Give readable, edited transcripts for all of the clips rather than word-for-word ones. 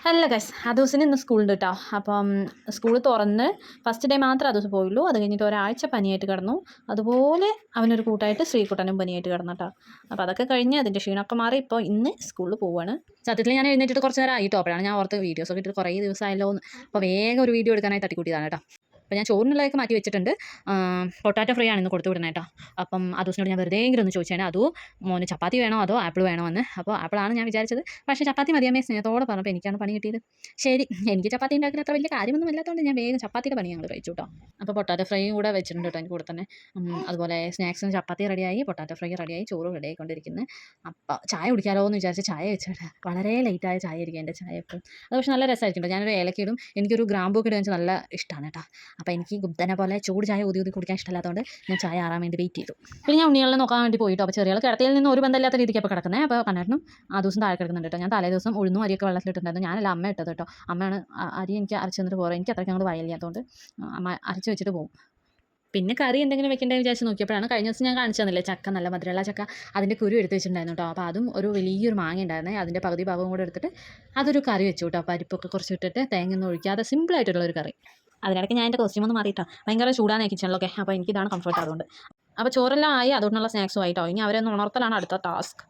അല്ല ഗൈസ് അദൂസിന് ഇന്ന് സ്കൂളുണ്ട് കേട്ടോ. അപ്പം സ്കൂൾ തുറന്ന് ഫസ്റ്റ് ഡേ മാത്രമേ അദൂസ് പോയുള്ളൂ. അത് കഴിഞ്ഞിട്ട് ഒരാഴ്ച പനിയായിട്ട് കിടന്നു. അതുപോലെ അവനൊരു കൂട്ടായിട്ട് ശ്രീകുട്ടനും പനിയായിട്ട് കിടന്നു കേട്ടോ. അപ്പോൾ അതൊക്കെ കഴിഞ്ഞ് അതിൻ്റെ ക്ഷീണമൊക്കെ മാറി ഇപ്പോൾ ഇന്ന് സ്കൂളിൽ പോവുകയാണ്. സത്യത്തിൽ ഞാൻ എഴുന്നേറ്റിട്ട് കുറച്ച് നേരം ആയിട്ടോ. അപ്പോഴാണ് ഞാൻ ഓർത്ത് വീഡിയോസൊക്കെ ഇട്ടിട്ട് കുറേ ദിവസമായല്ലോ എന്ന്. അപ്പോൾ വേഗം ഒരു വീഡിയോ എടുക്കാനായി തട്ടിക്കൂട്ടിയതാണ് കേട്ടോ. അപ്പോൾ ഞാൻ ചോറിനുള്ളതൊക്കെ മാറ്റി വെച്ചിട്ടുണ്ട്. പൊട്ടാറ്റോ ഫ്രൈ ആണ് ഇന്ന് കൊടുത്തു വിടണേ കേട്ടോ. അപ്പം അദൂസിനോട് ഞാൻ വെറുതെ എങ്കിലും ഒന്ന് ചോദിച്ചാണ്, അതോ മോന് ചപ്പാത്തി വേണോ അതോ ആപ്പിൾ വേണോ എന്ന്. അപ്പോൾ ആപ്പിളാണ് ഞാൻ വിചാരിച്ചത്. പക്ഷേ ചപ്പാത്തി മതിയമ്മേ സ്നേഹത്തോടെ പറഞ്ഞപ്പോൾ എനിക്കാണ് പണി കിട്ടിയത്. ശരി, എനിക്ക് ചപ്പാത്തി ഉണ്ടാക്കുന്ന അത്ര വലിയ കാര്യമൊന്നും ഇല്ലാത്തതുകൊണ്ട് ഞാൻ വേഗം ചപ്പാത്തിയുടെ പണി ഞങ്ങൾ കഴിച്ചു കേട്ടോ. അപ്പോൾ പൊട്ടാറ്റോ ഫ്രൈയും കൂടെ വെച്ചിട്ടുണ്ട് കേട്ടോ അതിൻ്റെ കൂടെ തന്നെ. അതുപോലെ സ്നാക്സിന് ചപ്പാത്തി റെഡിയായി, പൊട്ടാറ്റോ ഫ്രൈ റെഡിയായി, ചോറ് റെഡി ആയിക്കൊണ്ടിരിക്കുന്നത്. അപ്പോൾ ചായ കുടിക്കാമല്ലോ എന്ന് വിചാരിച്ച് ചായ വെച്ചിട്ട് വളരെ ലേറ്റായ ചായ ആയിരിക്കും എൻ്റെ ചായ എപ്പോഴും. അത് പക്ഷേ നല്ല രസമായിരിക്കും കേട്ടോ. ഞാനൊരു ഏലക്കയിടും, എനിക്കൊരു ഗ്രാമ്പൂക്കെ ഇടുക വെച്ചാൽ നല്ല ഇഷ്ടമാണ് കേട്ടോ. അപ്പോൾ എനിക്ക് ഗുപ്തനെ പോലെ ചൂട് ചായ ഊതി കുടിക്കാൻ ഇഷ്ടമില്ലാത്തതുകൊണ്ട് ഞാൻ ചായ ആറാൻ വേണ്ടി വെയിറ്റ് ചെയ്തു. പിന്നെ ഞാൻ ഉണ്ണികളെ നോക്കാൻ വേണ്ടി പോയിട്ടോ. അപ്പോൾ ചെറിയ കിടത്തിയിൽ നിന്ന് ഒരു ബന്ധമില്ലാത്ത രീതിക്ക് അപ്പോൾ കിടക്കുന്നത്. അപ്പോൾ കണ്ടായിരുന്നു ആ ദിവസം താഴെ കിടക്കുന്നുണ്ട് കേട്ടോ. ഞാൻ തലേ ദിവസം ഉഴുന്നും അരിയൊക്കെ വെള്ളത്തിലിട്ടുണ്ടായിരുന്നു. ഞാനല്ല അമ്മ ഇട്ടത് കേട്ടോ. അമ്മയാണ് അരി എനിക്ക് അരച്ച് തന്നിട്ട് പോകുക. എനിക്ക് അത്രയ്ക്ക് അങ്ങോട്ട് വയലില്ലാത്തതുകൊണ്ട് അമ്മ അരച്ച് വെച്ചിട്ട് പോകും. പിന്നെ കറി എന്തെങ്കിലും വെക്കേണ്ടതെന്ന് വിചാരിച്ച് നോക്കിയപ്പോഴാണ് കഴിഞ്ഞ ദിവസം ഞാൻ കാണിച്ചു തന്നില്ലേ ചക്ക, നല്ല മധുരമുള്ള ചക്ക, അതിൻ്റെ കുരു എടുത്ത് വെച്ചിട്ടുണ്ടായിരുന്നു കേട്ടോ. അപ്പോൾ അതും ഒരു വലിയൊരു മാങ്ങ ഉണ്ടായിരുന്നേ, അതിൻ്റെ പകുതി ഭാഗവും കൂടെ എടുത്തിട്ട് അതൊരു കറി വെച്ചു കേട്ടോ. പരിപ്പൊക്കെ കുറച്ച് ഇട്ടിട്ട് തേങ്ങയൊന്നും ഒഴിക്കാതെ സിമ്പിളായിട്ടുള്ളൊരു കറി. അതിനിടയ്ക്ക് ഞാൻ എൻ്റെ കോസ്റ്റ്യൂമൊന്നും മാറിയിട്ടോ. ഭയങ്കര ചൂടാണ് കിച്ചണിലൊക്കെ. അപ്പോൾ എനിക്കിതാണ് കംഫർട്ട് അതുകൊണ്ട്. അപ്പോൾ ചോറെല്ലാം ആയി, അതുകൊണ്ടുള്ള സ്നാക്സും ആയിട്ടോ. ഇനി അവരെ ഒന്ന് ഉണർത്തലാണ് അടുത്ത ടാസ്ക്.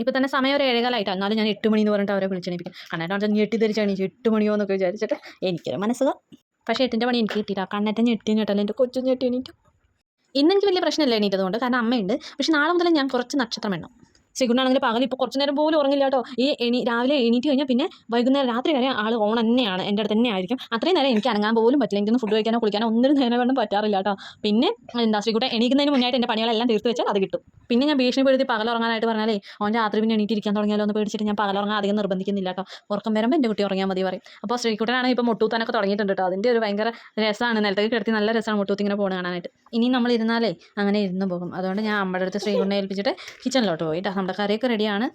ഇപ്പോൾ തന്നെ സമയം ഒരു 7:15 എന്നാലും ഞാൻ 8 മണി എന്ന് പറഞ്ഞിട്ട് അവരെ വിളിച്ചെണീപ്പിക്കും. കണ്ണേട്ടാ ഞെട്ടിദ്ധരിച്ചാണ് 8 മണിയോ എന്നൊക്കെ വിചാരിച്ചിട്ട് എനിക്കൊരു മനസ്സുക. പക്ഷേ 8ൻ്റെ പണി എനിക്ക് കിട്ടിയിട്ടാ. കണ്ണേട്ടൻ ഞെട്ടിയല്ല എൻ്റെ കൊച്ചു ഞെട്ടി എണീറ്റു. ഇന്നെനിക്ക് വലിയ പ്രശ്നമില്ല എണീറ്റതുകൊണ്ട്, കാരണം അമ്മയുണ്ട്. പക്ഷേ നാളെ മുതൽ ഞാൻ കുറച്ച് നക്ഷത്രം എണ്ണും. ശ്രീകുട്ടനാണെങ്കിൽ പകൽ ഇപ്പോൾ കുറച്ച് നേരം പോലും ഉറങ്ങില്ല കേട്ടോ. രാവിലെ എണീറ്റ് കഴിഞ്ഞാൽ പിന്നെ വൈകുന്നേരം രാത്രി വരെ ആൾ ഓൺ തന്നെയാണ്, എൻ്റെ അടുത്ത് തന്നെ ആയിരിക്കും. അത്രയും നേരം എനിക്ക് അനങ്ങാൻ പോലും പറ്റില്ല. എനിക്കൊന്ന് ഫുഡ് കഴിക്കാനോ കുളിക്കാനോ ഒന്നിനും നേരം കൊണ്ടും പറ്റാറില്ല കേട്ടോ. പിന്നെ ശ്രീകുട്ടൻ എണീക്കുന്നതിന് മുന്നായിട്ട് എൻ്റെ പണികളെല്ലാം തീർത്ത് വെച്ചാൽ അത് കിട്ടും. പിന്നെ ഞാൻ ഭീഷണിപ്പെടുത്തി പകലുറങ്ങാനായിട്ട് പറഞ്ഞാലേ അവൻ രാത്രി പിന്നെ എണീറ്റിരിക്കാൻ തുടങ്ങിയാലോ എന്ന് പേടിച്ചിട്ട് ഞാൻ പകലുറങ്ങാൻ അധികം നിർബന്ധിക്കുന്നില്ല കേട്ടോ. ഉറക്കം വരുമ്പോൾ എൻ്റെ കുട്ടി ഉറങ്ങിയാൽ മതി പറയും. അപ്പോൾ ശ്രീകുട്ടനാണെങ്കിൽ ഇപ്പോൾ മുട്ടൂത്താനൊക്കെ തുടങ്ങിയിട്ടുണ്ട് കേട്ടോ. അതിൻ്റെ ഒരു ഭയങ്കര രസമാണ്. നിലത്തേക്ക് കിടത്തി നല്ല രസമാണ് മുട്ടൂത്ത് ഇങ്ങനെ പോകണം കാണാനായിട്ട്. ഇനി നമ്മൾ ഇരുന്നാലേ അങ്ങനെ ഇരുന്ന് പോകും. അതുകൊണ്ട് ഞാൻ അമ്മയുടെ അടുത്ത് ശ്രീകുട്ടനെ ഏൽപ്പിച്ചിട്ട് കിച്ചണിലോട്ട് പോയി കേട്ടോ. നമ്മുടെ കറിയൊക്കെ റെഡിയാണ്.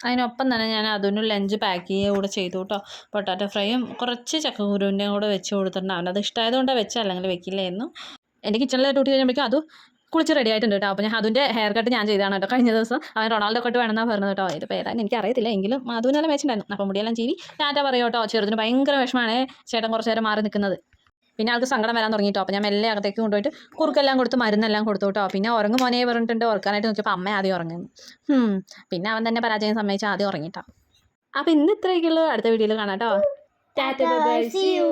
അതിനൊപ്പം തന്നെ ഞാൻ അതിന് ലഞ്ച് പാക്ക് ചെയ്യുക കൂടെ ചെയ്തു കേട്ടോ. പൊട്ടാറ്റോ ഫ്രൈയും കുറച്ച് ചക്കക്കുരുവിൻ്റെയും കൂടെ വെച്ച് കൊടുത്തിട്ടുണ്ട്. അവനത് ഇഷ്ടമായതുകൊണ്ട് വെച്ചാൽ അല്ലെങ്കിൽ വെക്കില്ലായിരുന്നു. എൻ്റെ കിച്ചണിലെ ഡ്യൂട്ടി കഴിയുമ്പോഴേക്കും അത് കുളിച്ച് റെഡി ആയിട്ടുണ്ട് കേട്ടോ. അപ്പോൾ ഞാൻ അതിൻ്റെ ഹെയർ കട്ട് ഞാൻ ചെയ്താണ് കേട്ടോ. കഴിഞ്ഞ ദിവസം അവൻ റൊണാൾഡോ കട്ട് വേണമെന്നാണ് പറഞ്ഞത് കേട്ടോ. ഇത് പേരാൻ എനിക്ക് അറിയത്തില്ല, എങ്കിലും അതുപോലെ വെച്ചിട്ടുണ്ടായിരുന്നു. അപ്പോൾ മുടിയെല്ലാം ചീവി ടാറ്റ പറയും കേട്ടോ. ചെറുതിന് ഭയങ്കര വിഷമമാണ് ചേട്ടൻ കുറച്ച് നേരം മാറി നിൽക്കുന്നത്. പിന്നെ ആൾക്ക് സങ്കടം വരാൻ തുടങ്ങിയിട്ടോ. അപ്പോൾ ഞാൻ മെല്ലെ അകത്തേക്ക് കൊണ്ടുപോയിട്ട് കുറുക്കെല്ലാം കൊടുത്ത് മരുന്നെല്ലാം കൊടുത്തു കേട്ടോ. പിന്നെ ഉറങ്ങും മോനെ പറഞ്ഞിട്ടുണ്ട്. ഉറക്കാനായിട്ട് നോക്കിയപ്പോൾ അമ്മ ആദ്യം ഉറങ്ങുന്നു. പിന്നെ അവൻ തന്നെ പരാജയം സമ്മതിച്ച് ആദ്യം ഉറങ്ങിയിട്ടോ. അപ്പോൾ ഇന്ന് ഇത്രയൊക്കെയുള്ളൂ. അടുത്ത വീഡിയോയിൽ കാണാം കേട്ടോ. Tata bye bye, see U.